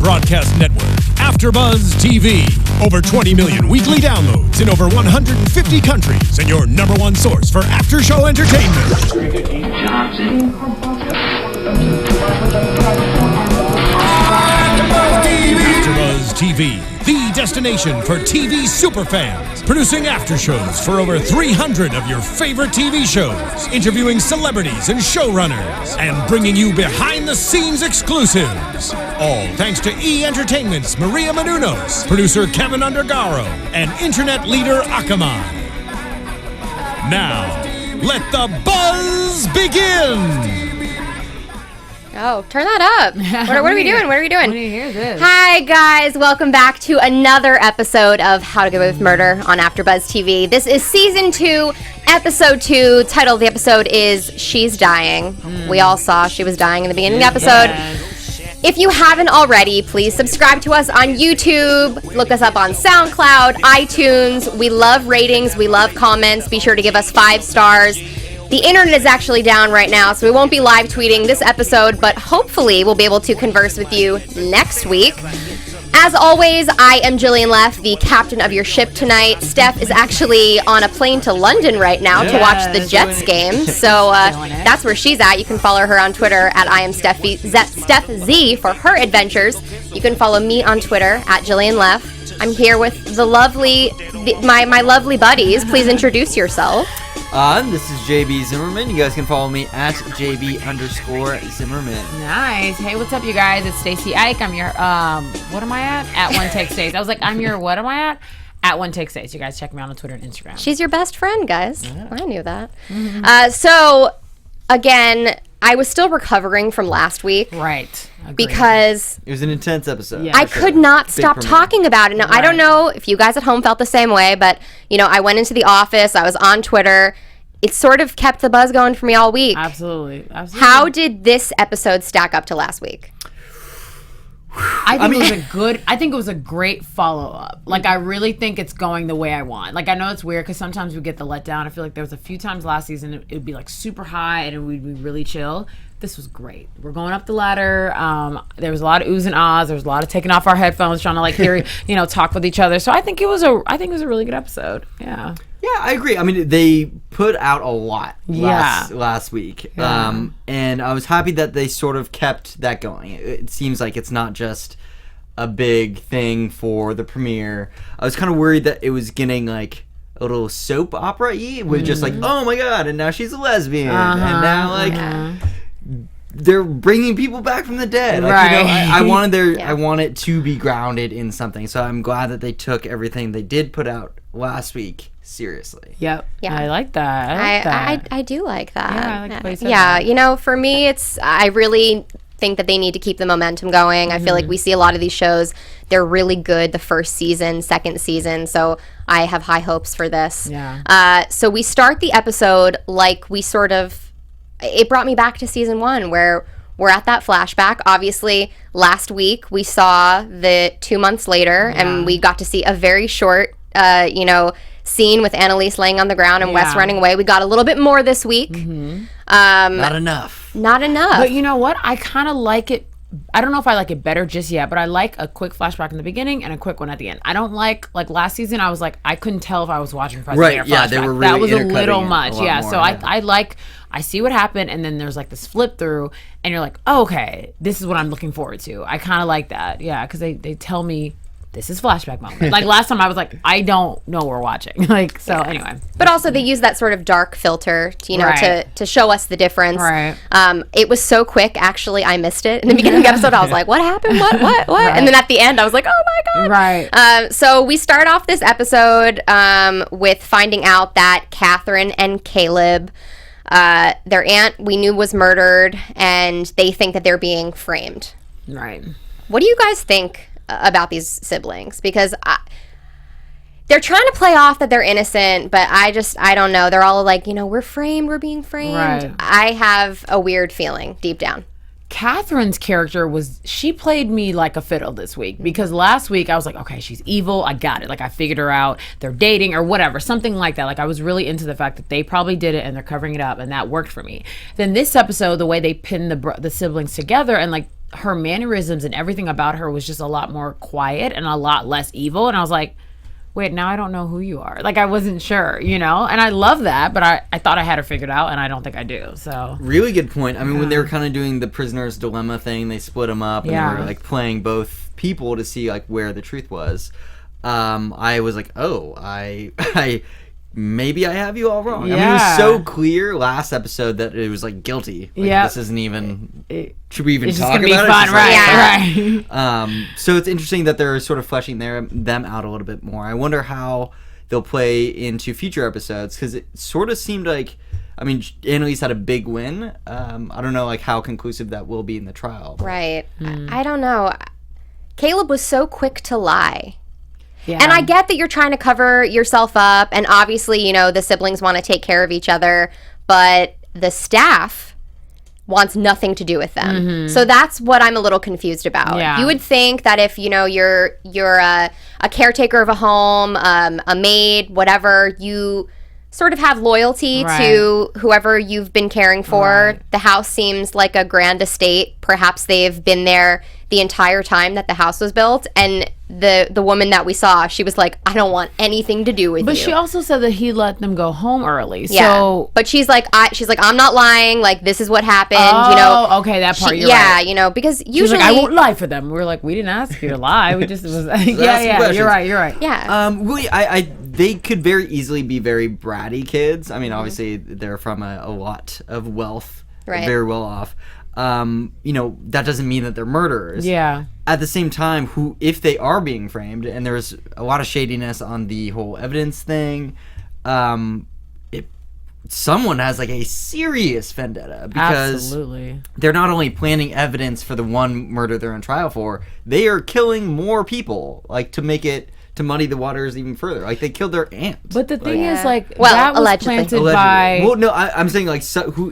broadcast network, AfterBuzz TV. Over 20 million weekly downloads in over 150 countries, and your number one source for after-show entertainment. AfterBuzz TV, the destination for TV superfans, producing after shows for over 300 of your favorite TV shows, interviewing celebrities and showrunners, and bringing you behind-the-scenes exclusives. All thanks to E! Entertainment's Maria Menounos, producer Kevin Undergaro, and internet leader Akamai. Now, let the buzz begin! Oh, turn that up. What are we doing? What are we doing? When you hear this. Hi, guys. Welcome back to another episode of How to Get Away with Murder on AfterBuzz TV. This is Season 2, Episode 2. Title of the episode is She's Dying. We all saw she was dying in the beginning of the episode. Yes. If you haven't already, please subscribe to us on YouTube. Look us up on SoundCloud, iTunes. We love ratings. We love comments. Be sure to give us 5 stars. The internet is actually down right now, so we won't be live tweeting this episode, but hopefully we'll be able to converse with you next week. As always, I am Jillian Leff, the captain of your ship tonight. Steph is actually on a plane to London right now to watch the Jets game, so that's where she's at. You can follow her on Twitter at I am Steph Z for her adventures. You can follow me on Twitter at Jillian Leff. I'm here with my lovely buddies. Please introduce yourself. This is JB Zimmerman. You guys can follow me at JB_Zimmerman. Nice. Hey, what's up, you guys? It's Stacy Ike. I'm your, what am I at? At One Take Stace. I was like, I'm your, what am I at? At One Take Stace. You guys check me out on Twitter and Instagram. She's your best friend, guys. Yeah. I knew that. Mm-hmm. So, again, I was still recovering from last week. Right. Agreed. Because it was an intense episode. Yeah, I could not stop talking about it. Now, I don't know if you guys at home felt the same way, but, you know, I went into the office, I was on Twitter. It sort of kept the buzz going for me all week. Absolutely. How did this episode stack up to last week? I think it was a great follow-up. Like, I really think it's going the way I want. Like, I know it's weird because sometimes we get the letdown. I feel like there was a few times last season it would be like super high and it would be really chill. This was great. We're going up the ladder. There was a lot of oohs and ahs. There was a lot of taking off our headphones, trying to like hear, talk with each other. So I think it was a really good episode. Yeah. Yeah, I agree. I mean, they put out a lot last week. Yeah. And I was happy that they sort of kept that going. It seems like it's not just a big thing for the premiere. I was kind of worried that it was getting like a little soap opera-y with just like, oh my god, and now she's a lesbian. And now like they're bringing people back from the dead. Like, right. I want it to be grounded in something. So I'm glad that they took everything they did put out last week seriously. Yep. Yeah. I like that. I do like that. Yeah, I like the way you said that. For me, I really think that they need to keep the momentum going. I feel like we see a lot of these shows, they're really good the first season, second season, so I have high hopes for this. Yeah. So we start the episode like it brought me back to season 1 where we're at that flashback. Obviously, last week we saw the 2 months later and we got to see a very short, scene with Annalise laying on the ground and Wes running away. We got a little bit more this week. Mm-hmm. Not enough. But you know what? I kind of like it. I don't know if I like it better just yet, but I like a quick flashback in the beginning and a quick one at the end. I don't like last season, I was like, I couldn't tell if I was watching Professor Right, or yeah, flashback. they were really that was a little intercutting much. a lot Yeah, more, so yeah. I see what happened, and then there's like this flip through, and you're like, oh, okay, this is what I'm looking forward to. I kind of like that. Yeah, because they tell me this is flashback moment. Like last time I was like, I don't know what we're watching. Anyway. But also they use that sort of dark filter to show us the difference. Right. It was so quick, actually, I missed it. In the beginning of the episode, I was like, what happened? What? Right. And then at the end, I was like, oh my God. Right. So we start off this episode with finding out that Catherine and Caleb, their aunt we knew was murdered, and they think that they're being framed. Right. What do you guys think about these siblings? Because they're trying to play off that they're innocent, but I don't know. They're all like, we're framed, we're being framed. Right. I have a weird feeling deep down. Catherine's character she played me like a fiddle this week, because last week I was like, okay, she's evil, I got it, like I figured her out, they're dating or whatever, something like that. Like I was really into the fact that they probably did it and they're covering it up, and that worked for me. Then this episode, the way they pinned the siblings together, and like her mannerisms and everything about her was just a lot more quiet and a lot less evil. And I was like, wait, now I don't know who you are. Like, I wasn't sure, you know? And I love that, but I thought I had her figured out, and I don't think I do, so. Really good point. I mean, when they were kind of doing the prisoner's dilemma thing, they split them up, and they were, like, playing both people to see, like, where the truth was. I was like, oh, I maybe I have you all wrong. Yeah. I mean, it was so clear last episode that it was, like, guilty. Like, this isn't even... Should we even it's talk just about gonna be it? Fun, right? So it's interesting that they're sort of fleshing them out a little bit more. I wonder how they'll play into future episodes, because it sort of seemed like, I mean, Annalise had a big win. I don't know, like, how conclusive that will be in the trial. Right. I don't know. Caleb was so quick to lie. Yeah. And I get that you're trying to cover yourself up, and obviously, you know, the siblings want to take care of each other, but the staff wants nothing to do with them. Mm-hmm. So that's what I'm a little confused about. Yeah. You would think that if, you know, you're a caretaker of a home, a maid, whatever, you sort of have loyalty to whoever you've been caring for. Right. The house seems like a grand estate. Perhaps they've been there the entire time that the house was built, and the woman that we saw, she was like, I don't want anything to do with you. But she also said that he let them go home early. Yeah. So, but she's like, I'm not lying. Like, this is what happened. oh, you know. okay, that part. You're Yeah, right. you know, because She was usually like, I won't lie for them. We were like, we didn't ask you to lie. We just was ask some yeah. questions. You're right. Yeah. Really, they could very easily be very bratty kids. I mean, obviously, they're from a lot of wealth, Right. very well off. You know, that doesn't mean that they're murderers. Yeah. At the same time, if they are being framed, and there's a lot of shadiness on the whole evidence thing, someone has like a serious vendetta, because Absolutely. they're not only planning evidence for the one murder they're on trial for, they are killing more people, like, to muddy the waters even further. Like, they killed their aunt. But the thing is, like, Well, that was allegedly. planted by... Well, no, I'm saying, like,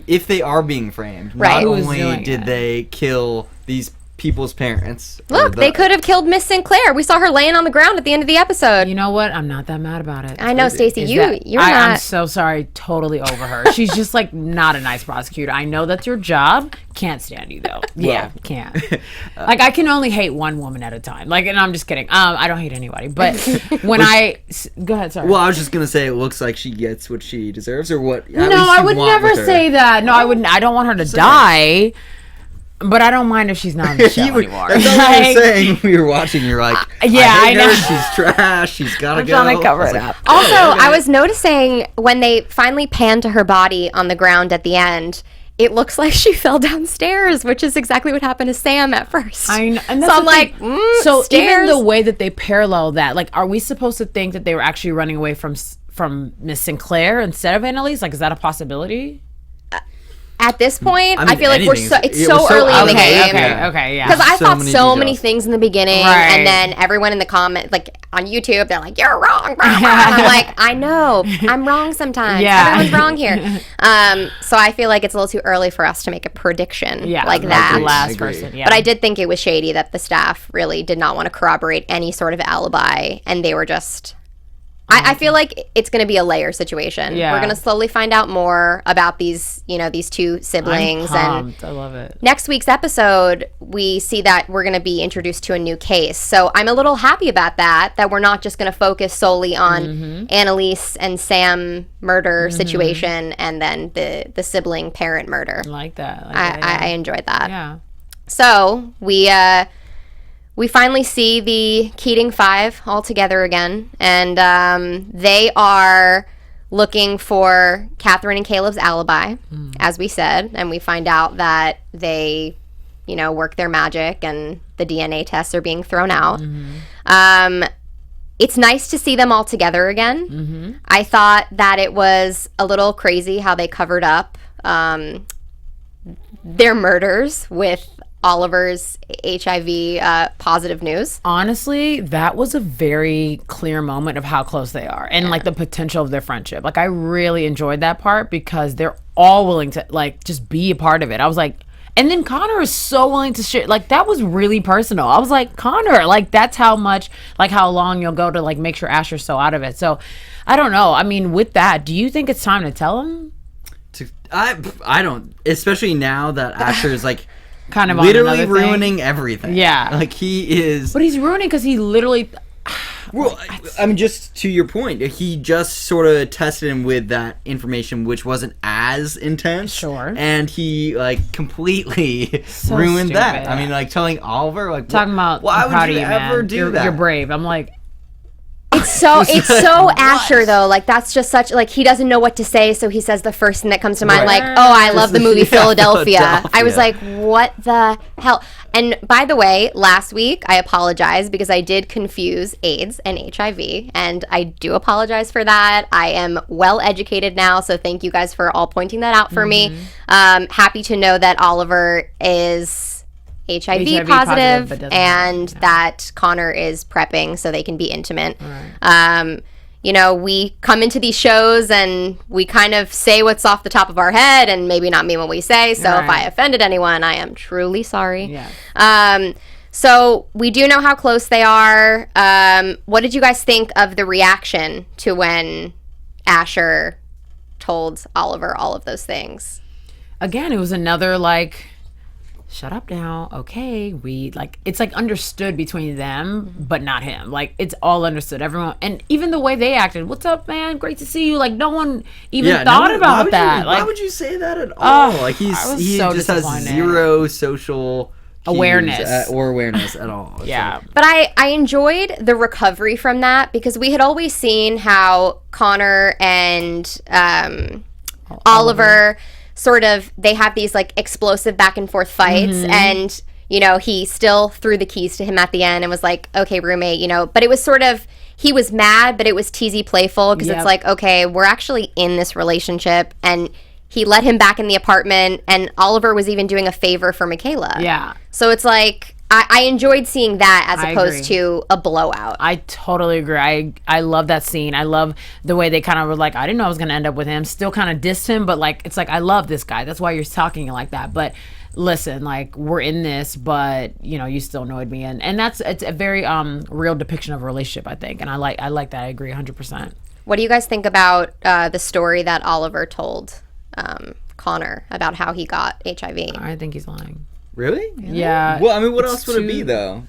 if they are being framed, Right. not Who was only doing did it? they kill these people's parents. Look, they could have killed Miss Sinclair. We saw her laying on the ground at the end of the episode. You know what? I'm not that mad about it. I know, Stacey. You're I'm not. so sorry. Totally over her. She's just, like, not a nice prosecutor. I know that's your job. Can't stand you, though. Yeah, can't. Like, I can only hate one woman at a time. Like, and I'm just kidding. I don't hate anybody. But when go ahead, sorry. Well, I was just gonna say, it looks like she gets what she deserves, or what. No, I would never say that. No, I wouldn't. I don't want her to die. But I don't mind if she's not on the show anymore. That's all you were saying when we were watching. You're like, I know. her, she's trash. She's gotta go. I'm trying to cover it up. Also, I was noticing when they finally panned to her body on the ground at the end, it looks like she fell downstairs, which is exactly what happened to Sam at first. I know. And so that's I'm the like, thing. So stairs? even the way that they parallel that, like, are we supposed to think that they were actually running away from Miss Sinclair instead of Annalise? Like, is that a possibility? At this point, I mean, I feel like it's we're so so early in the okay, game. Okay, yeah. Because I So thought many so many details. things in the beginning, Right. and then everyone in the comments, like on YouTube, they're like, "You're wrong." Blah, blah. And I'm like, I know, I'm wrong sometimes. Yeah. Everyone's wrong here. So I feel like it's a little too early for us to make a prediction like that. The last Agreed. person, yeah. But I did think it was shady that the staff really did not want to corroborate any sort of alibi, and they were just. I feel like it's going to be a layer situation. Yeah. We're going to slowly find out more about these two siblings. I'm pumped. I love it. Next week's episode, we see that we're going to be introduced to a new case. So I'm a little happy about that we're not just going to focus solely on Annalise and Sam murder situation and then the sibling parent murder. I like that. I enjoyed that. Yeah. So we finally see the Keating Five all together again, and they are looking for Catherine and Caleb's alibi, as we said, and we find out that they, work their magic, and the DNA tests are being thrown out. It's nice to see them all together again. I thought that it was a little crazy how they covered up their murders with Oliver's HIV positive news. Honestly, that was a very clear moment of how close they are and like the potential of their friendship. Like, I really enjoyed that part because they're all willing to like just be a part of it. I was like, and then Connor is so willing to share. Like, that was really personal. I was like, Connor, like, that's how much, like, how long you'll go to like make sure Asher's so out of it. So I don't know. I mean, with that, do you think it's time to tell him? I don't, especially now that Asher is like kind of literally ruining everything. Yeah. Like, he is... But he's ruining because he literally... Well, I mean, just to your point, he just sort of tested him with that information, which wasn't as intense. Sure. And he, like, completely ruined that. I mean, like, telling Oliver, like... Talking about, why I'm proud would you of you, ever man. do that? You're brave. I'm like... It's so Asher though. Like that's just such like he doesn't know what to say, so he says the first thing that comes to mind. Right. Like, oh, I love the movie Philadelphia. Philadelphia. I was like, what the hell? And by the way, last week I apologize because I did confuse AIDS and HIV, and I do apologize for that. I am well educated now, so thank you guys for all pointing that out for me. Happy to know that Oliver is HIV positive and that Connor is prepping so they can be intimate. Right. You know, we come into these shows and we kind of say what's off the top of our head and maybe not mean what we say. So if I offended anyone, I am truly sorry. Yeah. So we do know how close they are. What did you guys think of the reaction to when Asher told Oliver all of those things? Again, it was another like... shut up now. Okay. We like, it's like understood between them, but not him. Like it's all understood. Everyone, and even the way they acted, what's up, man? Great to see you. Like no one even thought about that. Why would you say that at all? Like he so just has zero social awareness or awareness at all. Yeah. But I enjoyed the recovery from that because we had always seen how Connor and Oliver sort of, they have these like explosive back and forth fights and you know he still threw the keys to him at the end and was like, okay roommate, you know, but it was sort of, he was mad but it was teasy playful because it's like, okay, we're actually in this relationship, and he let him back in the apartment, and Oliver was even doing a favor for Michaela. Yeah. So it's like I enjoyed seeing that as opposed to a blowout. I totally agree. I love that scene. I love the way they kind of were like, I didn't know I was going to end up with him. Still kind of dissed him, but like, it's like, I love this guy. That's why you're talking like that. But listen, like, we're in this, but you know, you still annoyed me. And it's a very real depiction of a relationship, I think. And I like that. I agree 100%. What do you guys think about the story that Oliver told Connor about how he got HIV? I think he's lying. Really? Yeah. Well, I mean, what else would it be, though?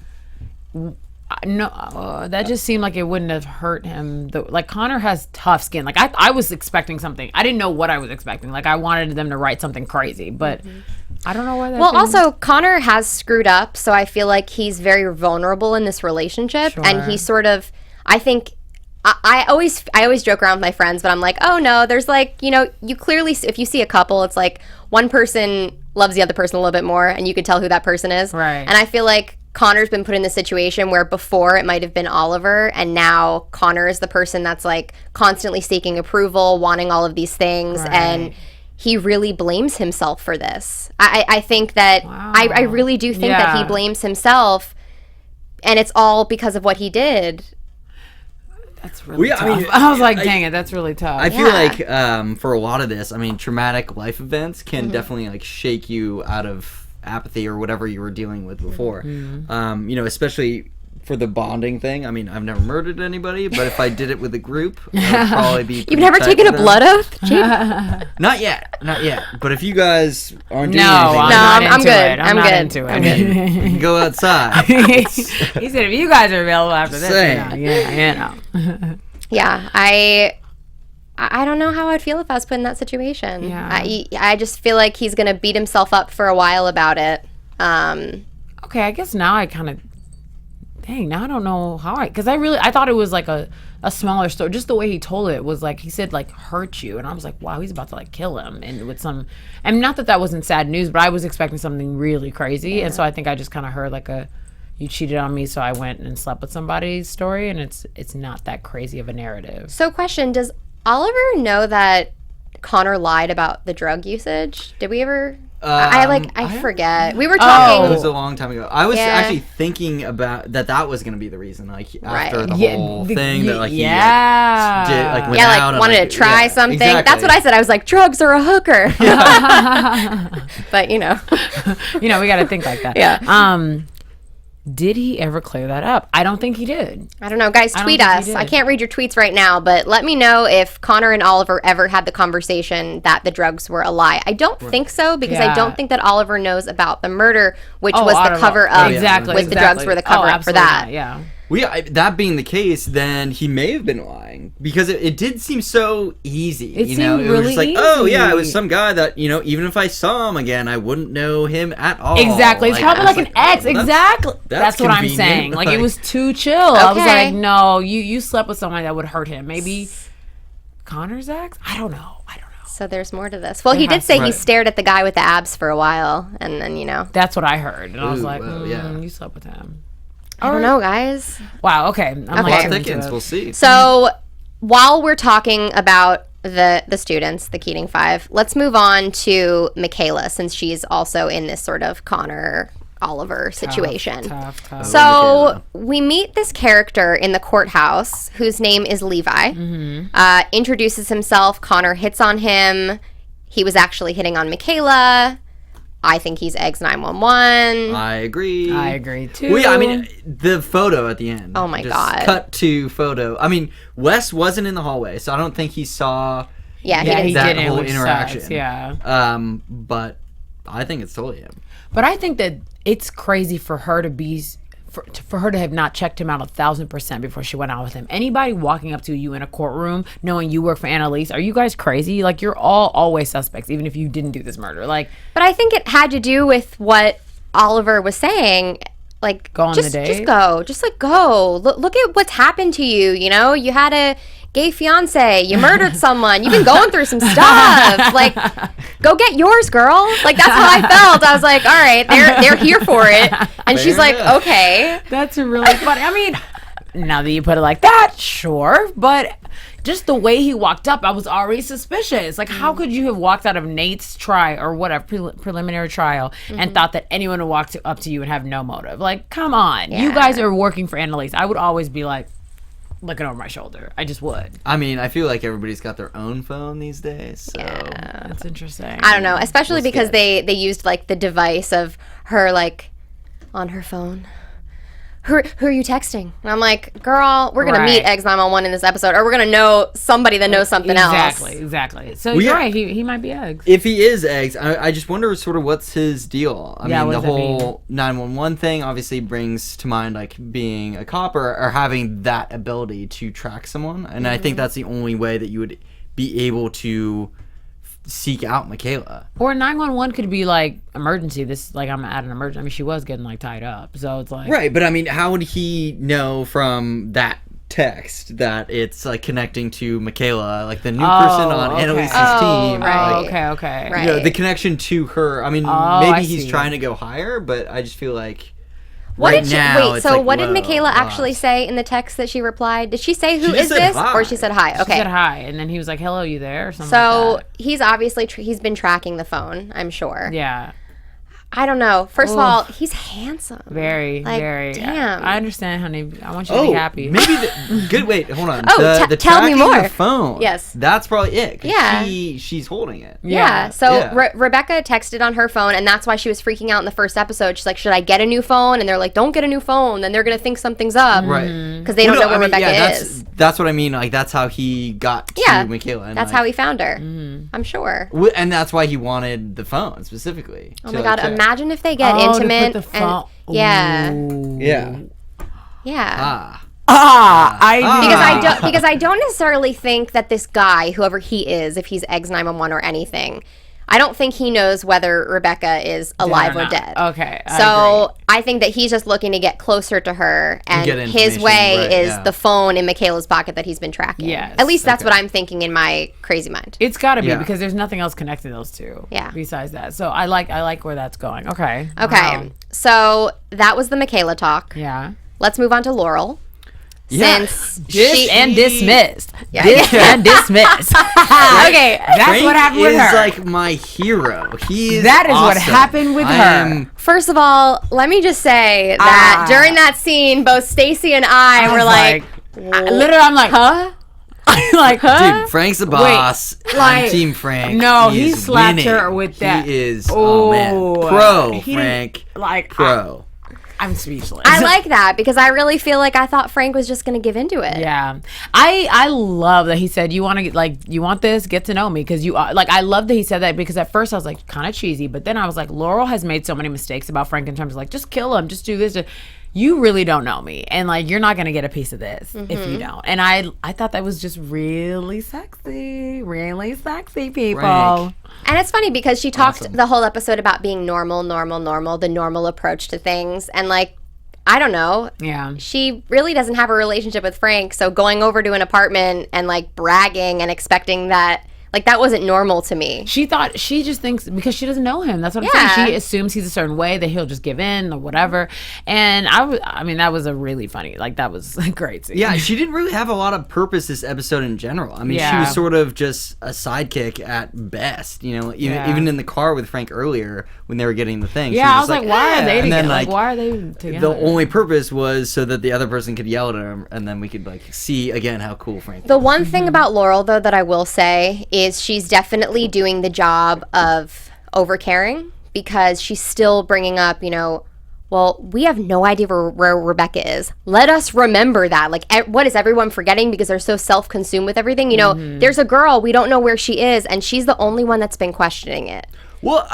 No, that just seemed like it wouldn't have hurt him. Like, Connor has tough skin. Like, I was expecting something. I didn't know what I was expecting. Like, I wanted them to write something crazy, but I don't know why that Well, also, Connor has screwed up, so I feel like he's very vulnerable in this relationship, and he sort of, I think... I always joke around with my friends, but I'm like, oh no, there's like, you know, you clearly, if you see a couple, it's like one person loves the other person a little bit more, and you can tell who that person is. Right. And I feel like Connor's been put in this situation where before it might have been Oliver, and now Connor is the person that's like constantly seeking approval, wanting all of these things, and he really blames himself for this. I think that, I really do think that he blames himself, and it's all because of what he did. That's really tough. I mean, I was like, dang it, that's really tough. I feel like for a lot of this, I mean, traumatic life events can definitely like shake you out of apathy or whatever you were dealing with before. You know, especially for the bonding thing. I mean, I've never murdered anybody, but if I did it with a group, I would probably be... You've never taken a blood oath? Not yet. But if you guys aren't doing anything... I'm good. I'm not into it. You can go outside. He said, if you guys are available after this, Yeah, I don't know how I'd feel if I was put in that situation. Yeah. I just feel like he's going to beat himself up for a while about it. Okay, I guess now I kind of... Dang, now I don't know how because I thought it was like a smaller story. Just the way he told it was like, he said like hurt you, and I was like, wow, he's about to like kill him, and with some, and not that wasn't sad news, but I was expecting something really crazy, and so I think I just kind of heard like you cheated on me, so I went and slept with somebody's story, and it's not that crazy of a narrative. So question, does Oliver know that Connor lied about the drug usage? Did we ever... I forget. We were talking... It was a long time ago. I was actually thinking about that was going to be the reason, like, after the whole thing, that, like, he, like, did, like, went out and, wanted to try something. Exactly. That's what I said. I was like, drugs are a hooker. But, you know. You know, we got to think like that. Yeah. Did he ever clear that up? I don't think he did. I don't know. Guys, tweet us. I can't read your tweets right now, but let me know if Connor and Oliver ever had the conversation that the drugs were a lie. I don't think so, because I don't think that Oliver knows about the murder, which was the cover-up. Exactly. The drugs were the cover-up for that. Yeah. Well, yeah, that being the case, then he may have been lying, because it did seem so easy. It seemed was really just like, easy. oh yeah, it was some guy that even if I saw him again, I wouldn't know him at all. Exactly. It's probably like an ex. Exactly. That's what I'm convenient. saying. Like, it was too chill. I was like, no, you slept with someone that would hurt him. Maybe Connor's ex? I don't know. So there's more to this. Well, he did say he stared at the guy with the abs for a while, and then That's what I heard, and I was like, yeah. you slept with him. I don't know, guys. Wow. Okay. I'm Plot thickens. We'll see. So while we're talking about the students, the Keating Five, let's move on to Michaela, since she's also in this sort of Connor Oliver situation. Tough. So we meet this character in the courthouse whose name is Levi. Introduces himself. Connor hits on him. He was actually hitting on Michaela. I think he's eggs 911. I agree too. Well, yeah, I mean, the photo at the end. Oh my God. Cut to photo. I mean, Wes wasn't in the hallway, so I don't think he saw he that didn't. whole interaction. Sucks, yeah. But I think it's totally him. But I think that it's crazy for her to be... For her to have not checked him out 1,000% before she went out with him. Anybody walking up to you in a courtroom knowing you work for Annalise, are you guys crazy? Like, you're all always suspects, even if you didn't do this murder. Like, but I think it had to do with what Oliver was saying. Like, go on the date. Just go. Just like go. Look at what's happened to you. You had a gay fiance. You murdered someone. You've been going through some stuff. Like, go get yours, girl. Like, that's how I felt. I was like, all right, they're here for it. And she's like, okay. That's really funny. I mean, now that you put it like that, sure. But just the way he walked up, I was already suspicious. Like, how could you have walked out of Nate's trial or whatever, preliminary trial, and thought that anyone would walk up to you and have no motive? Like, come on. Yeah. You guys are working for Annalise. I would always be like, looking over my shoulder. I just would. I mean, I feel like everybody's got their own phone these days. So. Yeah. That's interesting. I don't know, especially because they used like the device of her like on her phone. Who are you texting? And I'm like, girl, we're gonna meet eggs 911 in this episode, or we're gonna know somebody that knows something else. Exactly. So you're right. He might be eggs. If he is eggs, I just wonder sort of what's his deal. I mean, the whole 911 thing obviously brings to mind like being a cop or having that ability to track someone, and I think that's the only way that you would be able to seek out Michaela. Or 911 could be like emergency. This like I'm at an emergency. I mean, she was getting like tied up, so it's like right. But I mean, how would he know from that text that it's like connecting to Michaela, like the new person on Annalise's team? Right. Okay. Right. The connection to her. I mean, maybe he's trying to go higher, but I just feel like. What did Michaela actually say in the text that she replied? Did she say who is this? Hi. Or she said hi? Okay. She said hi, and then he was like, hello, you there? Or something so like that. he's obviously, he's been tracking the phone, I'm sure. Yeah. I don't know. First of all, he's handsome. Very. Damn. I understand, honey. I want you to be happy. Maybe good. Wait, hold on. The tell me more. The phone. Yes. That's probably it. 'Cause yeah. She's holding it. Yeah. So Rebecca texted on her phone, and that's why she was freaking out in the first episode. She's like, "Should I get a new phone?" And they're like, "Don't get a new phone. Then they're gonna think something's up." Right. Because they don't know where Rebecca is. That's what I mean. Like that's how he got to Michaela. And that's how he found her. I'm sure. And that's why he wanted the phone specifically. Oh my God! Imagine if they get intimate. Yeah. Because I don't necessarily think that this guy, whoever he is, if he's eggs 911 or anything, I don't think he knows whether Rebecca is alive or dead. Okay. I think that he's just looking to get closer to her, and his way is the phone in Michaela's pocket that he's been tracking. Yes. At least that's what I'm thinking in my crazy mind. It's got to be because there's nothing else connecting those two. Yeah. Besides that, so I like where that's going. Okay. So that was the Michaela talk. Yeah. Let's move on to Laurel. Since dismissed. Yeah. And dismissed. Okay, that's Frank what happened with her. Is like my hero. That is what happened with her. First of all, let me just say that during that scene, both Stacy and I were like, literally, I'm like, huh? Dude, Frank's the boss. I'm Team Frank. No, he slapped her with that. He is, man. Pro, Frank. Like, pro. I'm speechless. I like that because I really feel like I thought Frank was just going to give into it. Yeah, I love that he said you want this, get to know me, because you are like, I love that he said that, because at first I was like kind of cheesy, but then I was like, Laurel has made so many mistakes about Frank in terms of like, just kill him, just do this. You really don't know me, and like, you're not gonna get a piece of this if you don't. And I thought that was just really sexy, people. Frank. And it's funny because she talked the whole episode about being normal, the normal approach to things, and like, I don't know. Yeah. She really doesn't have a relationship with Frank, so going over to an apartment and like bragging and expecting that, like, that wasn't normal to me. She just thinks, because she doesn't know him. That's what I'm saying. She assumes he's a certain way, that he'll just give in or whatever. And I mean, that was a really funny, like, that was a great scene. Yeah, she didn't really have a lot of purpose this episode in general. I mean, she was sort of just a sidekick at best, you know, even in the car with Frank earlier when they were getting the thing. Yeah, I was like, why are they together? Then, like, why are they together? The only purpose was so that the other person could yell at him, and then we could, like, see again how cool Frank was. The one thing about Laurel, though, that I will say is she's definitely doing the job of overcaring, because she's still bringing up, you know, well, we have no idea where Rebecca is. Let us remember that. Like, what is everyone forgetting because they're so self-consumed with everything? You know, there's a girl, we don't know where she is, and she's the only one that's been questioning it. Well,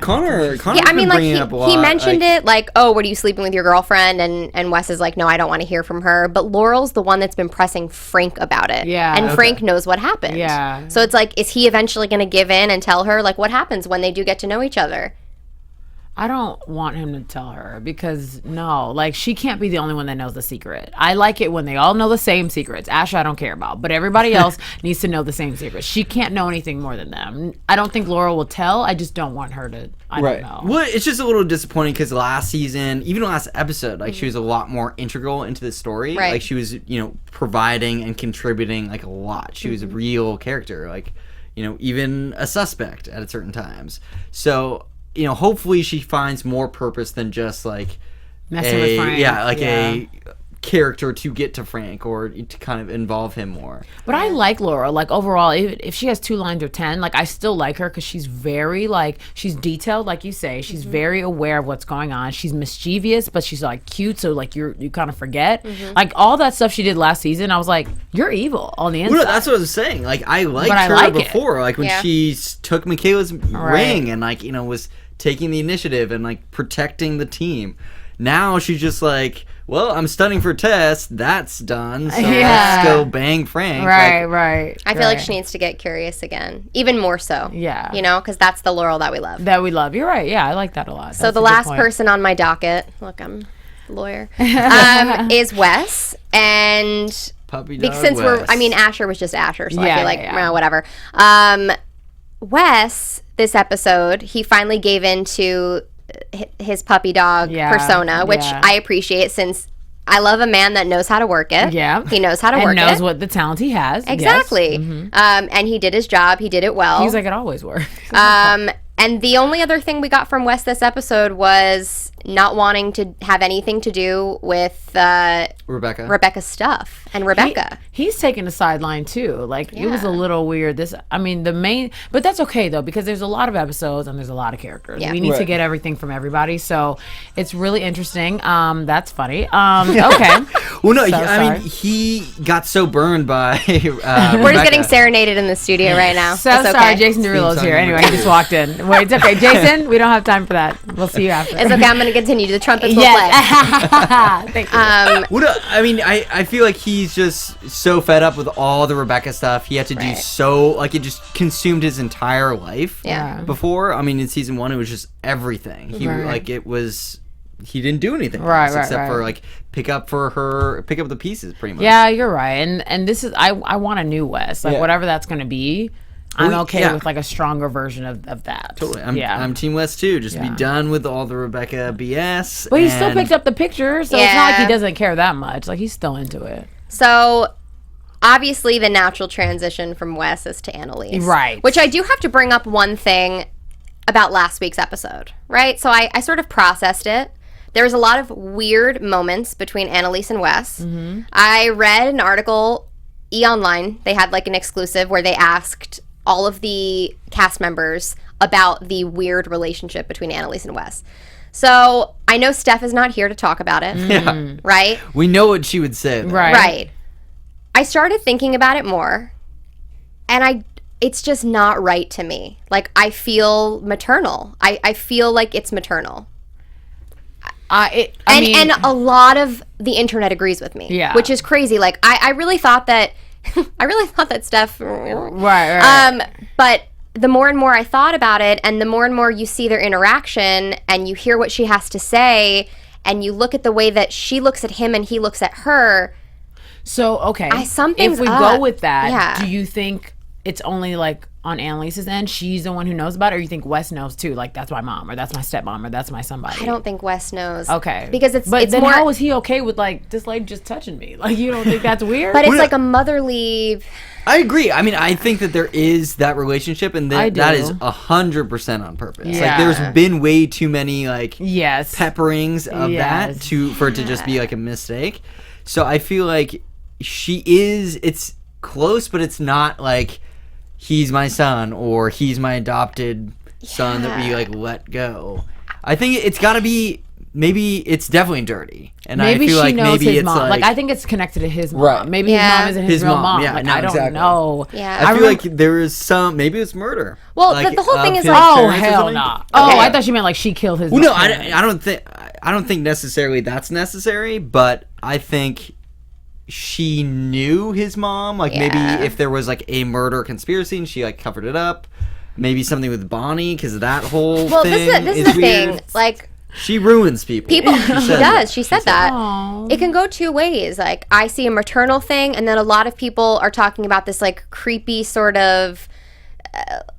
Connor. Yeah, I mean, like, he mentioned like, it, like, oh, what, are you sleeping with your girlfriend? And Wes is like, no, I don't want to hear from her. But Laurel's the one that's been pressing Frank about it. Yeah. And Frank knows what happened. Yeah. So it's like, is he eventually going to give in and tell her, like, what happens when they do get to know each other? I don't want him to tell her, because no, like, she can't be the only one that knows the secret. I like it when they all know the same secrets. Asha, I don't care about, but everybody else needs to know the same secrets. She can't know anything more than them. I don't think Laurel will tell. I just don't want her to. I don't know. Well, it's just a little disappointing because last season, even last episode, like, she was a lot more integral into the story. Right. Like, she was, you know, providing and contributing, like, a lot. She was a real character, like, you know, even a suspect at certain times. So, you know, hopefully she finds more purpose than just, like, Messing with Frank. Yeah, like a character to get to Frank, or to kind of involve him more. But I like Laurel. Like, overall, if she has 2 lines or 10, like, I still like her, because she's very, like, she's detailed, like you say. She's very aware of what's going on. She's mischievous, but she's, like, cute, so, like, you kind of forget. Like, all that stuff she did last season, I was like, you're evil on the inside. Well, no, that's what I was saying. Like, I liked her before. Like, when she took Michaela's ring and, like, you know, was taking the initiative and, like, protecting the team. Now she's just like, well, I'm studying for tests. That's done. So let's go bang Frank. Right. I feel like she needs to get curious again. Even more so. Yeah. You know, because that's the Laurel that we love. You're right. Yeah, I like that a lot. So the last person on my docket, look, I'm a lawyer, is Wes. And Puppy dog since Wes. Asher was just Asher, so I feel like, well, whatever. Wes, this episode, he finally gave in to his puppy dog persona, which I appreciate, since I love a man that knows how to work it. Yeah. He knows how to work it. And knows what the talent he has. Exactly. Yes. And he did his job. He did it well. He's like, it always works. And the only other thing we got from Wes this episode was not wanting to have anything to do with Rebecca's stuff and Rebecca. He's taking a sideline too. Like, it was a little weird. But that's okay though, because there's a lot of episodes and there's a lot of characters. Yeah. We need to get everything from everybody, so it's really interesting. That's funny. Okay. Well, no, he got so burned by. We're just getting serenaded in the studio right now. So sorry, Jason Derulo's here. Anyway, he just walked in. Wait, it's okay, Jason. We don't have time for that. We'll see you after. It's okay. I'm going to continue. The trumpets will play. Thank you. I feel like he's just so fed up with all the Rebecca stuff. He had to do so, like, it just consumed his entire life. Yeah. Before, I mean, in season 1, it was just everything. He he didn't do anything except for, like, pick up the pieces, pretty much. Yeah, you're right. And this is I want a new Wes, like, whatever that's going to be. I'm okay with, like, a stronger version of that. Totally. I'm Team West too. Just be done with all the Rebecca BS. But he still picked up the picture, so it's not like he doesn't care that much. Like, he's still into it. So, obviously, the natural transition from Wes is to Annalise. Right. Which I do have to bring up one thing about last week's episode, right? So I sort of processed it. There was a lot of weird moments between Annalise and Wes. Mm-hmm. I read an article, E! Online, they had, like, an exclusive where they asked all of the cast members about the weird relationship between Annalise and Wes. So I know Steph is not here to talk about it, right? We know what she would say, though. Right. I started thinking about it more, and it's just not right to me. Like, I feel maternal. I feel like it's maternal. And a lot of the internet agrees with me, which is crazy. Like, I really thought that Steph, right. But the more and more I thought about it, and the more and more you see their interaction, and you hear what she has to say, and you look at the way that she looks at him and he looks at her. So, okay, something's if we up. go with that, do you think it's only like on Annalise's end, she's the one who knows about it, or you think Wes knows too? Like, that's my mom, or that's my stepmom, or that's my somebody. I don't think Wes knows. Okay, because it's then more. How is he okay with like this lady just touching me? Like, you don't think that's weird? But it's like a motherly. I agree. I mean, I think that there is that relationship, and that is 100% on purpose. Like, there's been way too many like pepperings of that for it to just be like a mistake. So I feel like it's close, but it's not like he's my son or he's my adopted son that we like let go. I think it's got to be. Maybe it's definitely dirty, and maybe I feel she like knows maybe his it's mom. Like I think it's connected to his mom. Right. Maybe his mom isn't his real mom. Yeah, like, no, I don't know. Yeah, I feel like there is some. Maybe it's murder. Well, like, the whole thing is like, oh hell no. Nah. Oh, I thought she meant like she killed his. Well, no, I don't think necessarily that's necessary, but I think she knew his mom. Like maybe if there was like a murder conspiracy and she like covered it up. Maybe something with Bonnie because that whole thing this is is the weird. thing. Like. She ruins people. She does. She said that. Aww. It can go two ways. Like, I see a maternal thing, and then a lot of people are talking about this, like, creepy sort of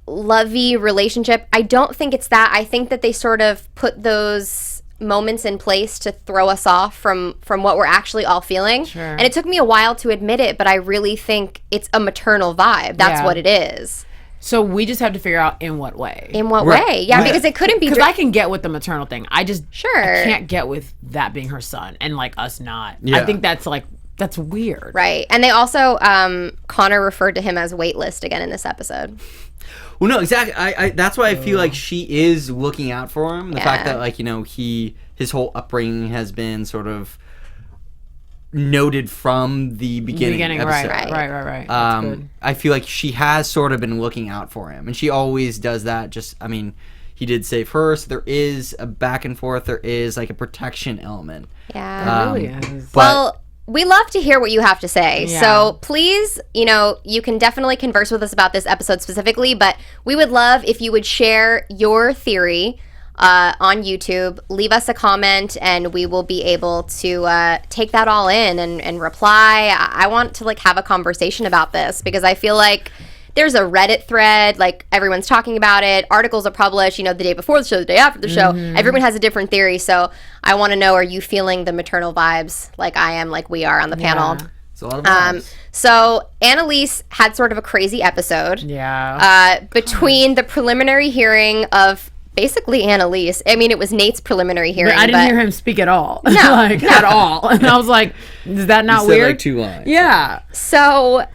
lovey relationship. I don't think it's that. I think that they sort of put those moments in place to throw us off from what we're actually all feeling. Sure. And it took me a while to admit it, but I really think it's a maternal vibe. That's what it is. So we just have to figure out in what way. In what way? Yeah, because it couldn't be. Because I can get with the maternal thing. I just I can't get with that being her son and like us not. Yeah. I think that's weird. Right. And they also Connor referred to him as waitlist again in this episode. Well, no, exactly. I that's why I feel like she is looking out for him. The fact that like his whole upbringing has been sort of noted from the beginning episode. Right. That's good. I feel like she has sort of been looking out for him, and she always does that. He did save her, so there is a back and forth. There is like a protection element. Yeah, it really is. Well, we love to hear what you have to say. Yeah. So please, you can definitely converse with us about this episode specifically, but we would love if you would share your theory on YouTube. Leave us a comment, and we will be able to take that all in and reply. I want to like have a conversation about this because I feel like there's a Reddit thread, like everyone's talking about it. Articles are published, the day before the show, the day after the show. Everyone has a different theory. So I want to know, are you feeling the maternal vibes like I am, like we are on the panel? It's a lot of vibes. So Annalise had sort of a crazy episode. Yeah. Between the preliminary hearing of basically Annalise. I mean, it was Nate's preliminary hearing. But I didn't hear him speak at all. No. At all. And I was like, is that not weird? Like 2 lines. Yeah. So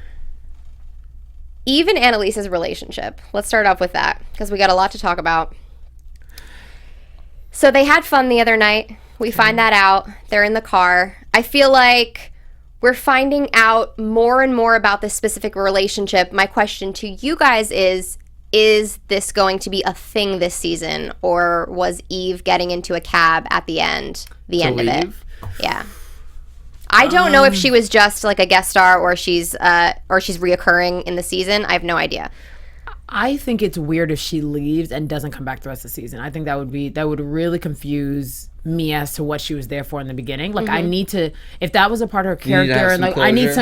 Eve and Annalise's relationship. Let's start off with that because we got a lot to talk about. So they had fun the other night. We find that out. They're in the car. I feel like we're finding out more and more about this specific relationship. My question to you guys is this going to be a thing this season, or was Eve getting into a cab at the end of it? Yeah. I don't know if she was just like a guest star or she's reoccurring in the season. I have no idea. I think it's weird if she leaves and doesn't come back the rest of the season. I think that would really confuse me as to what she was there for in the beginning. Like I need to, if that was a part of her character, and like I need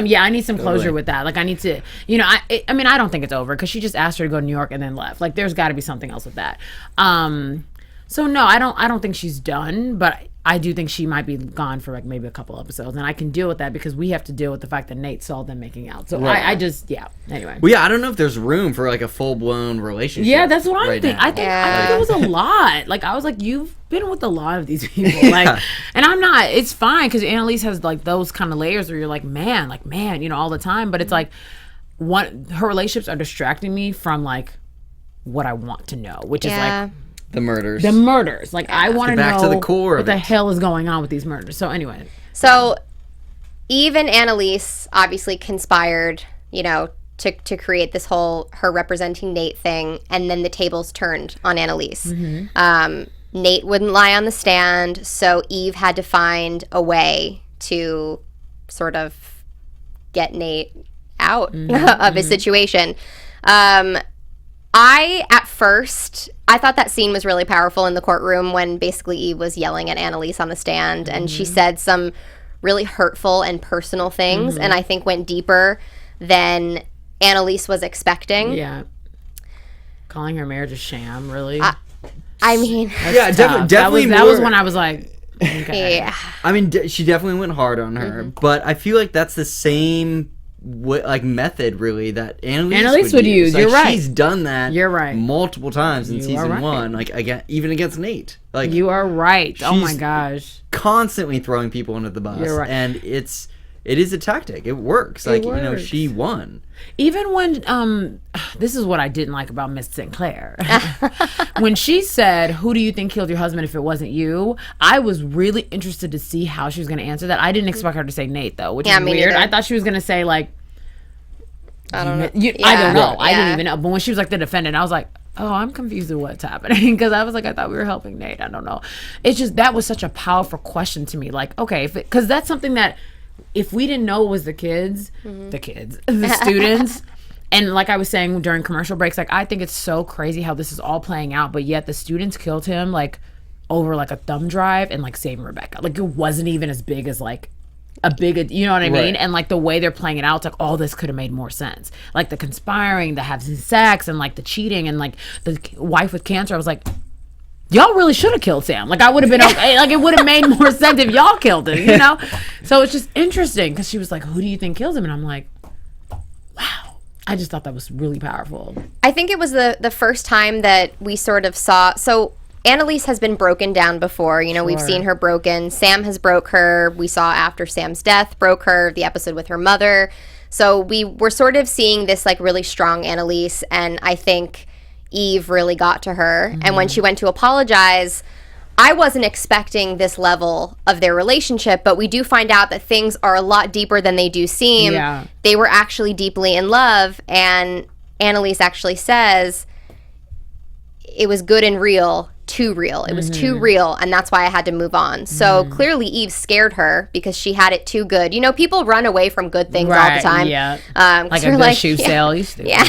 some closure with that. Like I need to, I mean, I don't think it's over because she just asked her to go to New York and then left. Like there's got to be something else with that. So no, I don't think she's done, but I do think she might be gone for like maybe a couple episodes, and I can deal with that because we have to deal with the fact that Nate saw them making out. So I just anyway. Well, yeah, I don't know if there's room for like a full blown relationship. Yeah, that's what I'm thinking. I think it was a lot. Like I was like, you've been with a lot of these people, like, and I'm not. It's fine because Annalise has like those kind of layers where you're like, man, all the time. But it's like her relationships are distracting me from like what I want to know, which is like the murders. Like I want to know back to the core what of the it. hell is going on with these murders. So anyway. So Eve and Annalise obviously conspired, to create this whole her representing Nate thing, and then the tables turned on Annalise. Nate wouldn't lie on the stand, so Eve had to find a way to sort of get Nate out of his situation. At first, I thought that scene was really powerful in the courtroom when basically Eve was yelling at Annalise on the stand, and she said some really hurtful and personal things, and I think went deeper than Annalise was expecting. Yeah. Calling her marriage a sham, really? I mean... Yeah, definitely that was when I was like... Okay. Yeah. I mean, she definitely went hard on her, but I feel like that's the same method really that Annalise would use. You're right. She's done that. You're right. Multiple times in season 1, like again, even against Nate. Like you are right. Oh my gosh. Constantly throwing people under the bus. You're right. And it is a tactic. It works. She won. Even when this is what I didn't like about Miss Sinclair. When she said, "Who do you think killed your husband if it wasn't you?" I was really interested to see how she was going to answer that. I didn't expect her to say Nate though, which is weird. I thought she was going to say like I don't know. I don't know. I didn't even know. But when she was like the defendant, I was like, oh, I'm confused with what's happening, because I was like, I thought we were helping Nate. I don't know. It's just that was such a powerful question to me. Like, okay, because that's something that if we didn't know it was the students, and like I was saying during commercial breaks, like I think it's so crazy how this is all playing out, but yet the students killed him like over like a thumb drive and like saving Rebecca. Like it wasn't even as big as like a big, you know what I mean? And like the way they're playing it out, it's like all this could have made more sense. Like the conspiring, the having sex, and like the cheating, and like the wife with cancer. I was like, y'all really should have killed Sam. Like I would have been okay. Like it would have made more sense if y'all killed him, you know? So it's just interesting because she was like, who do you think kills him? And I'm like, wow. I just thought that was really powerful. I think it was the first time that we sort of saw. So Annalise has been broken down before. We've seen her broken. Sam has broke her. We saw after Sam's death, broke her, the episode with her mother. So we were sort of seeing this like really strong Annalise, and I think Eve really got to her. And when she went to apologize, I wasn't expecting this level of their relationship, but we do find out that things are a lot deeper than they do seem. Yeah. They were actually deeply in love, and Annalise actually says it was good and real. Too real. It was too real, and that's why I had to move on. So clearly Eve scared her because she had it too good. People run away from good things all the time. Yeah. Like a good shoe sale. You stupid. Yeah.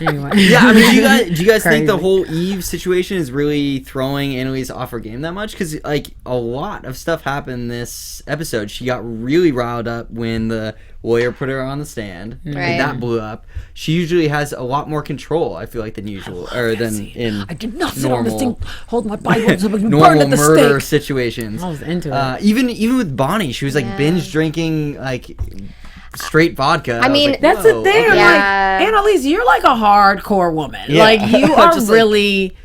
Anyway. Yeah, I mean, do you guys think the whole Eve situation is really throwing Annalise off her game that much? Because like a lot of stuff happened this episode. She got really riled up when the lawyer put her on the stand. Right. That blew up. She usually has a lot more control, I feel like, than usual, or than in I did not sit on this thing, hold my Bible, and burned normal at the murder stake. situations. I was into it. Even with Bonnie, she was like binge drinking like straight vodka. I mean, like, That's the thing. I'm Yeah. like, Annalise, you're like a hardcore woman. Yeah. Like you are Just, really.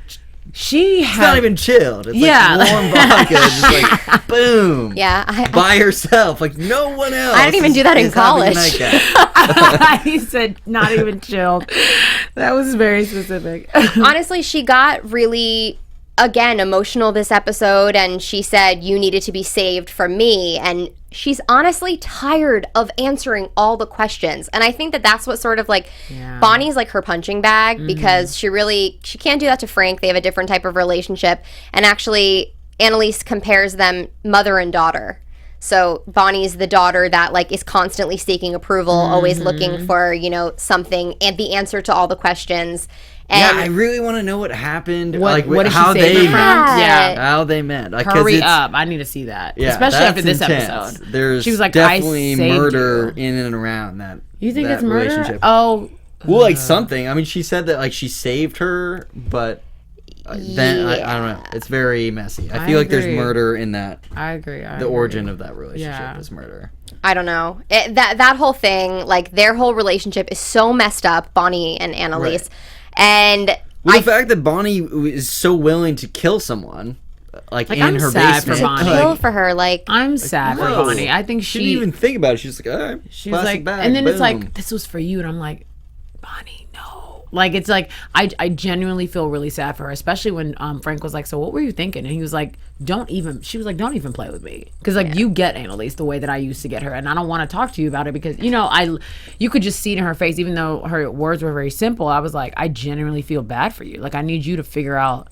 It's not even chilled. It's Yeah. like warm vodka, just like boom. Yeah. By herself, like no one else. I didn't even do that in is having a college. nightcap. He said not even chilled. That was very specific. Honestly, she got really, again, emotional this episode, and she said, you needed to be saved from me. And she's honestly tired of answering all the questions. And I think that that's what sort of like, Bonnie's like her punching bag, because she can't do that to Frank. They have a different type of relationship. And actually, Annalise compares them mother and daughter. So Bonnie's the daughter that like is constantly seeking approval, always looking for, something and the answer to all the questions. And I really want to know what happened. What did she how say they to her? met. Yeah. How they met. Like, 'cause Hurry it's- up. I need to see that. Yeah, Especially that's after this intense. episode. There's she was like, definitely I saved murder you. in and around that. You think that it's murder? relationship. Oh. Well, like something. I mean, she said that like she saved her, but then I don't know. It's very messy. I feel like there's agree. murder in that. I agree. The origin of that relationship is murder. I don't know. That whole thing, like their whole relationship is so messed up, Bonnie and Annalise. And Well, the fact that Bonnie is so willing to kill someone, like in I'm her sad for basement. Bonnie. feel for her, like I'm sad for no. Bonnie. I think She didn't even think about it. She's like, all right, she's plastic like, bag, and then it's boom. like, this was for you. And I'm like, Bonnie, no. Like, it's like, I genuinely feel really sad for her, especially when Frank was like, so what were you thinking? And he was like, she was like, don't even play with me. Because, like, you get Annalise the way that I used to get her. And I don't want to talk to you about it because, you could just see it in her face, even though her words were very simple. I was like, I genuinely feel bad for you. Like, I need you to figure out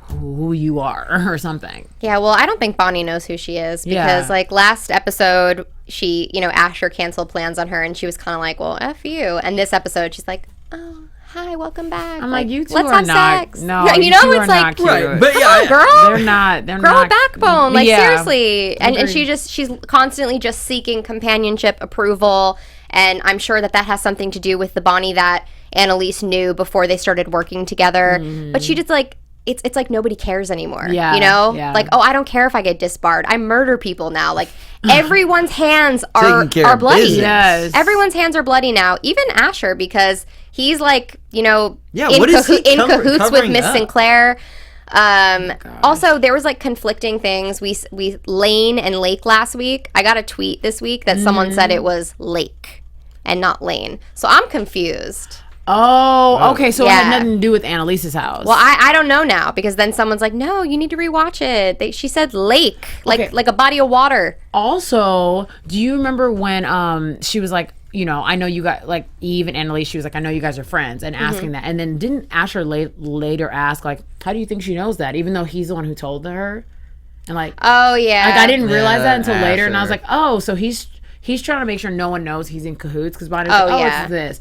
who you are or something. Yeah, well, I don't think Bonnie knows who she is because, like, last episode, she, Asher canceled plans on her and she was kind of like, well, F you. And this episode, she's like, oh, hi, welcome back. I'm like, you two let's are have not. sex. No, it's like, right. But girl. They're not. Girl, backbone. Like, seriously. And she's constantly just seeking companionship, approval. And I'm sure that has something to do with the Bonnie that Annalise knew before they started working together. But she just, like, it's like nobody cares anymore. Yeah. Yeah. Like, oh, I don't care if I get disbarred. I murder people now. Like, everyone's hands are bloody. Yes. Everyone's hands are bloody now. Even Asher, because he's like, in cahoots with Miss Sinclair. Also, there was like conflicting things. We Lane and Lake last week. I got a tweet this week that someone said it was Lake and not Lane. So I'm confused. Oh, okay. So it had nothing to do with Annalise's house. Well, I don't know now because then someone's like, no, you need to rewatch it. She said lake, like a body of water. Also, do you remember when she was like, I know you got, like, Eve and Annalise, she was like, I know you guys are friends, and asking that. And then didn't Asher later ask, like, how do you think she knows that? Even though he's the one who told her. And like, oh, yeah. Like, I didn't realize that until Asher. later. And I was like, oh, so he's trying to make sure no one knows he's in cahoots because Bonnie's it's this.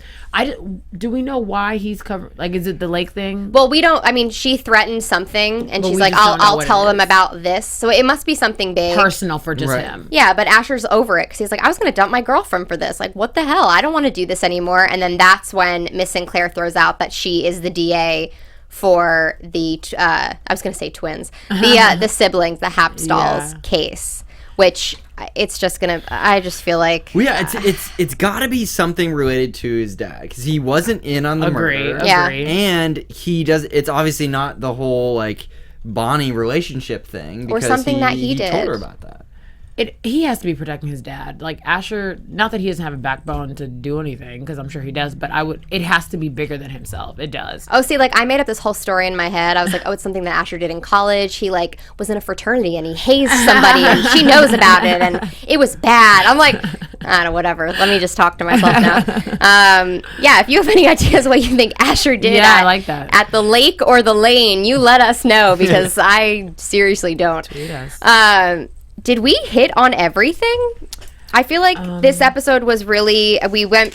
Do we know why he's covered? Like, is it the lake thing? Well, we don't. I mean, she threatened something, and she's like, "I'll tell them about this." So it must be something big, personal for just him. Yeah, but Asher's over it because he's like, "I was going to dump my girlfriend for this. Like, what the hell? I don't want to do this anymore." And then that's when Miss Sinclair throws out that she is the DA for the. I was going to say twins, the siblings, the Hapstalls case. Which it's just gonna. I just feel like. Well, yeah, it's got to be something related to his dad because he wasn't in on the murder. Yeah, and he does. It's obviously not the whole like Bonnie relationship thing because or something that he did. Told her about that. He has to be protecting his dad. Like Asher, not that he doesn't have a backbone to do anything, because I'm sure he does, but it has to be bigger than himself. It does. Oh, see, like I made up this whole story in my head. I was like, oh, it's something that Asher did in college. He like was in a fraternity and he hazed somebody and she knows about it and it was bad. I'm like, I don't know, whatever. Let me just talk to myself now. Yeah, if you have any ideas what you think Asher did I like that. At the lake or the lane, you let us know because I seriously don't. Tweet us. Did we hit on everything? I feel like this episode was really, we went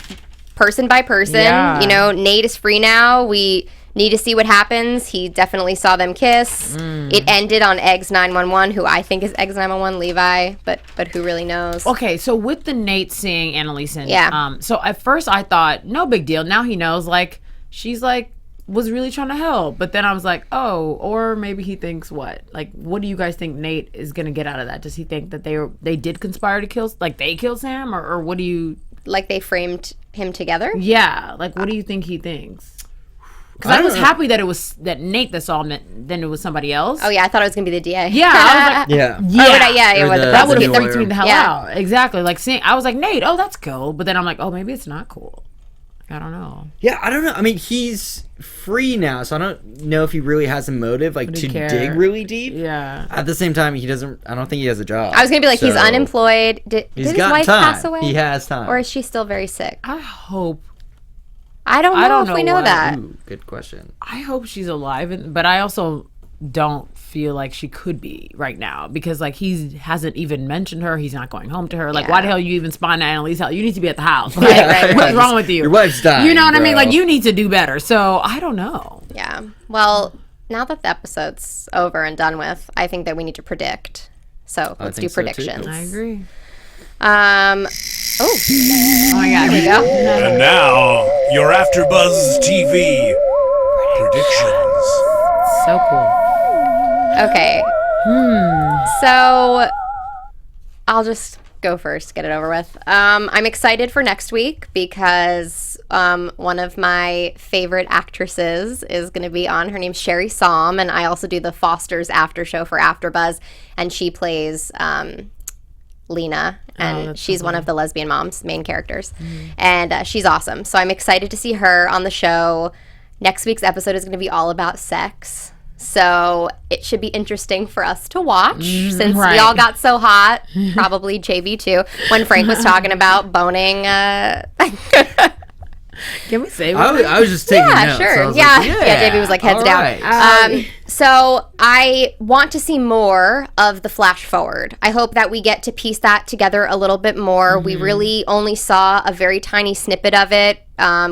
person by person. Yeah. Nate is free now. We need to see what happens. He definitely saw them kiss. It ended on Eggs 911, who I think is Eggs 911, Levi, but who really knows? Okay, so with the Nate seeing Annalise and, so at first I thought, no big deal. Now he knows, like, she's like, was really trying to help, but then I was like, oh, or maybe he thinks what? Like, what do you guys think Nate is gonna get out of that? Does he think that they did conspire to kill, like they killed Sam, or what do you? Like they framed him together? Yeah, like what do you think he thinks? Because I was happy that it was that Nate that saw him, then it was somebody else. Oh yeah, I thought it was gonna be the DA. Yeah, I was like, that would have freaked me the hell out. Exactly, like I was like, Nate, oh that's cool, but then I'm like, oh maybe it's not cool. I don't know. Yeah, I don't know. I mean, he's free now, so I don't know if he really has a motive, like, to dig really deep. Yeah. At the same time, he doesn't. I don't think he has a job. I was gonna be like, he's unemployed. Did his wife pass away? He has time. Or is she still very sick? I hope. I don't know if we know that. Ooh, good question. I hope she's alive, but I also don't feel like she could be right now because like he hasn't even mentioned her. He's not going home to her. Like, why the hell are you even spying at Annalise's house? You need to be at the house. Like, right. What's wrong with you? Your wife's dying. You know what I mean? Like, you need to do better. So I don't know. Yeah. Well, now that the episode's over and done with, I think that we need to predict. So let's do predictions. I agree. Oh my God! Here we go. And now your AfterBuzz TV predictions. So cool. Okay. So I'll just go first, get it over with. I'm excited for next week because one of my favorite actresses is going to be on. Her name's Sherry Somm, and I also do the Foster's after show for AfterBuzz, and she plays Lena, and she's one of the lesbian moms, main characters, Mm-hmm. and she's awesome. So I'm excited to see her on the show. Next week's episode is going to be all about sex. So it should be interesting for us to watch since we all got so hot, probably JV too, when Frank was talking about boning. Can we say I was just taking notes. Sure. So I was Yeah. like, Yeah, JV was like, heads all down. right. So I want to see more of the flash forward. I hope that we get to piece that together a little bit more. We really only saw a very tiny snippet of it,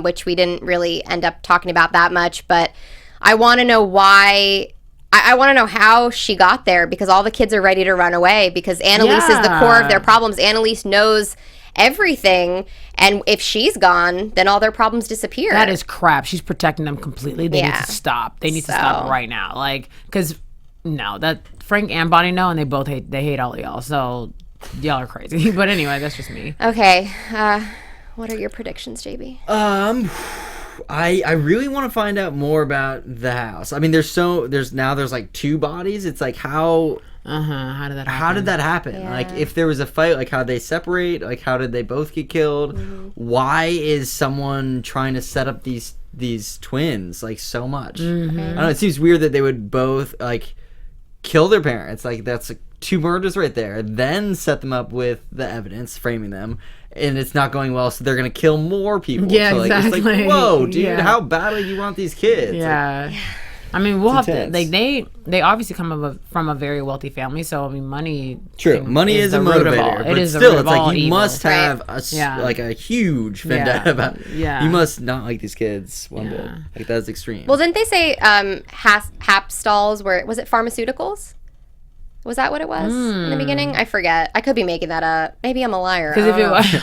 which we didn't really end up talking about that much, but I want to know why. I want to know how she got there, because all the kids are ready to run away because Annalise is the core of their problems. Annalise knows everything, and if she's gone, then all their problems disappear. That is crap. She's protecting them completely. They need to stop. They need to stop right now. Like, because no, that Frank and Bonnie know, and they hate all of y'all. So y'all are crazy. But anyway, that's just me. Okay. What are your predictions, JB? I really want to find out more about the house. I mean, there's like 2 bodies. It's like how How did that happen? Yeah. Like, if there was a fight, like, how did they separate? Like, how did they both get killed? Why is someone trying to set up these twins, like, so much? I don't know, it seems weird that they would both, like, kill their parents. Like, that's like 2 murders right there. Then set them up with the evidence, framing them. And it's not going well, so they're going to kill more people. Yeah, so, like, exactly. It's like, whoa, dude, Yeah. how badly do you want these kids? Yeah. I mean, we'll have to. intense. They obviously come from a very wealthy family, so I mean, money. True, money is a the root of motivator, all. but It is the still, root it's of all like you evil. must have Yeah. like a huge vendetta about. Yeah. You must not like these kids one bit. Yeah. Like, that's extreme. Well, didn't they say Hapstalls was it pharmaceuticals? Was that what it was in the beginning? I forget. I could be making that up. Maybe I'm a liar. Because if it was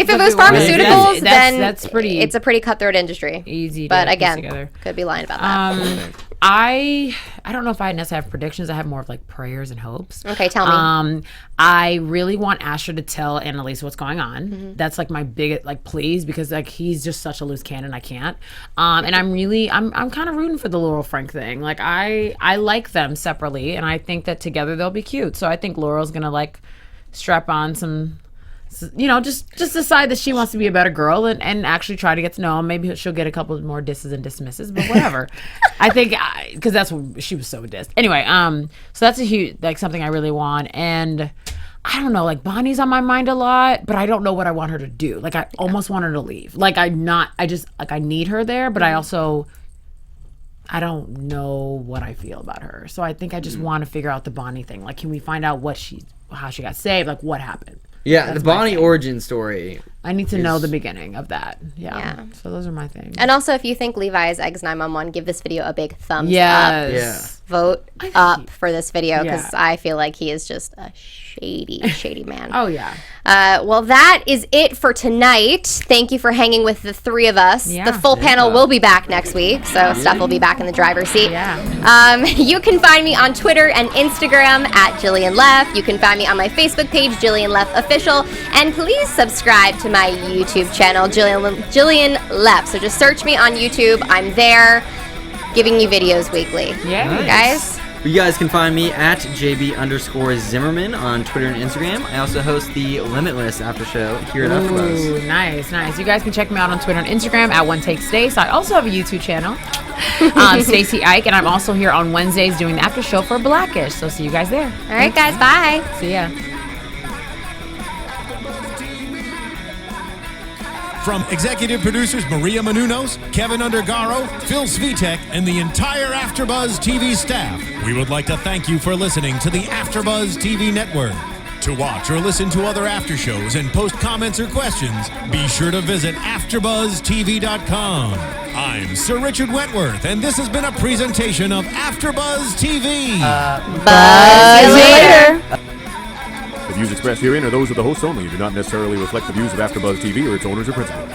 if it was was- pharmaceuticals, then that's pretty it's a pretty cutthroat industry. easy, But to piece again, together. could be lying about that. I don't know if I necessarily have predictions. I have more of like prayers and hopes. Okay, tell me. I really want Asher to tell Annalise what's going on. That's like my biggest please, because like he's just such a loose cannon. I can't. And I'm kind of rooting for the Laurel Frank thing. Like I like them separately, and I think that together they'll be cute. So I think Laurel's gonna like strap on some. Just decide that she wants to be a better girl and actually try to get to know him. Maybe she'll get a couple more disses and dismisses, but whatever. I think because that's what she was so dissed. Anyway, so that's a huge something I really want, and I don't know, like Bonnie's on my mind a lot, but I don't know what I want her to do. Like I almost want her to leave. Like I need her there, but I don't know what I feel about her. So I think I just want to figure out the Bonnie thing. Like, can we find out how she got saved? Like, what happened? yeah, the Bonnie origin story. I need to know the beginning of that. Yeah. So those are my things. And also, if you think Levi is Eggs 911, give this video a big thumbs up. Yes. Vote up for this video, because Yeah. I feel like he is just a shady man. Oh, yeah. Well, that is it for tonight. Thank you for hanging with the 3 of us. Yeah. The full panel will be back next week, so Steph will be back in the driver's seat. Yeah. You can find me on Twitter and Instagram at Jillian Leff. You can find me on my Facebook page, Jillian Leff Official. And please subscribe to my YouTube channel, Jillian Leff. So just search me on YouTube. I'm there giving you videos weekly. Yeah. Nice. Guys? You guys can find me at JB_Zimmerman on Twitter and Instagram. I also host the Limitless After Show here at AfterBuzz. Ooh, nice. You guys can check me out on Twitter and Instagram at OneTakeStace. I also have a YouTube channel, Stacy Ike, and I'm also here on Wednesdays doing the after show for Blackish. So see you guys there. All right, guys. Bye. See ya. From executive producers Maria Menounos, Kevin Undergaro, Phil Svitek, and the entire AfterBuzz TV staff, we would like to thank you for listening to the AfterBuzz TV network. To watch or listen to other after shows and post comments or questions, be sure to visit AfterBuzzTV.com. I'm Sir Richard Wentworth, and this has been a presentation of AfterBuzz TV. Buzz you later. The views expressed herein are those of the hosts only and do not necessarily reflect the views of AfterBuzz TV or its owners or principals.